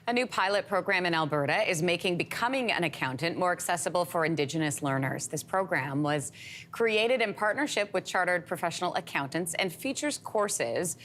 A new pilot program in Alberta is making becoming an accountant more accessible for Indigenous learners. This program was created in partnership with chartered professional accountants and features courses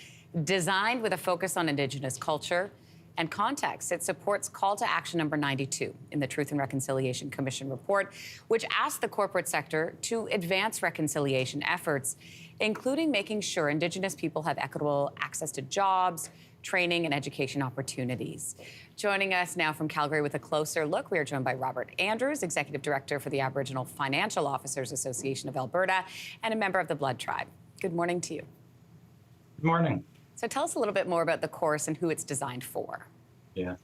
designed with a focus on Indigenous culture and context. It supports call to action number 92 in the Truth and Reconciliation Commission report, which asked the corporate sector to advance reconciliation efforts, including making sure Indigenous people have equitable access to jobs, training and education opportunities. Joining us now from Calgary with a closer look, we are joined by Robert Andrews, Executive Director for the Aboriginal Financial Officers Association of Alberta and a member of the Blood Tribe. Good morning to you. Good morning. So tell us a little bit more about the course and who it's designed for. Yeah.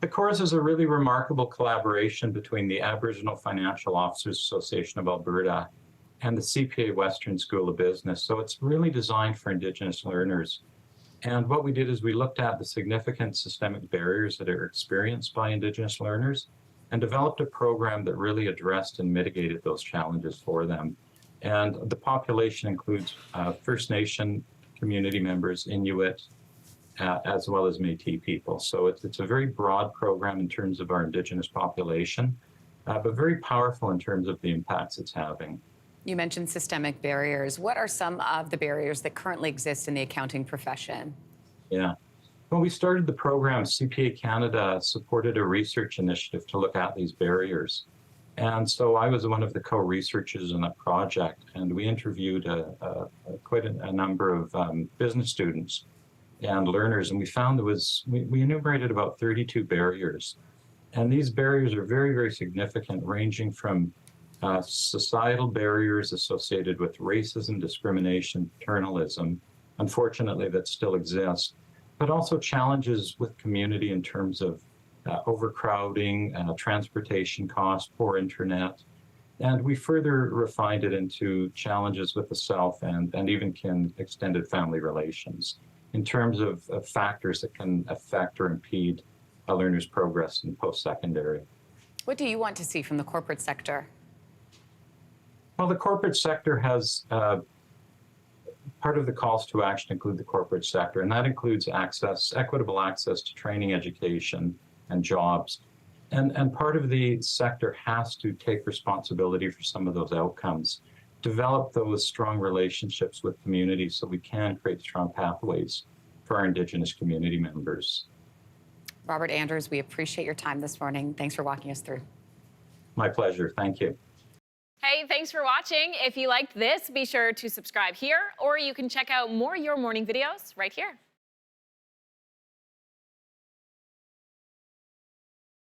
The course is a really remarkable collaboration between the Aboriginal Financial Officers Association of Alberta and the CPA Western School of Business. So it's really designed for Indigenous learners. And what we did is we looked at the significant systemic barriers that are experienced by Indigenous learners and developed a program that really addressed and mitigated those challenges for them. And the population includes First Nation community members, Inuit, as well as Métis people. So it's a very broad program in terms of our Indigenous population, but very powerful in terms of the impacts it's having. You mentioned systemic barriers. What are some of the barriers that currently exist in the accounting profession? Yeah. When we started the program, CPA Canada supported a research initiative to look at these barriers. And so I was one of the co-researchers in that project, and we interviewed quite a number of business students and learners, and we found we enumerated about 32 barriers. And these barriers are very, very significant, ranging from societal barriers associated with racism, discrimination, paternalism, unfortunately that still exists, but also challenges with community in terms of overcrowding, transportation costs, poor internet. And we further refined it into challenges with the self and even extended family relations in terms of factors that can affect or impede a learner's progress in post-secondary. What do you want to see from the corporate sector? Well, the corporate sector has part of the calls to action include the corporate sector, and that includes equitable access to training, education, and jobs. And part of the sector has to take responsibility for some of those outcomes, develop those strong relationships with communities so we can create strong pathways for our Indigenous community members. Robert Andrews, we appreciate your time this morning. Thanks for walking us through. My pleasure. Thank you. Hey, thanks for watching. If you liked this, be sure to subscribe here, or you can check out more Your Morning videos right here.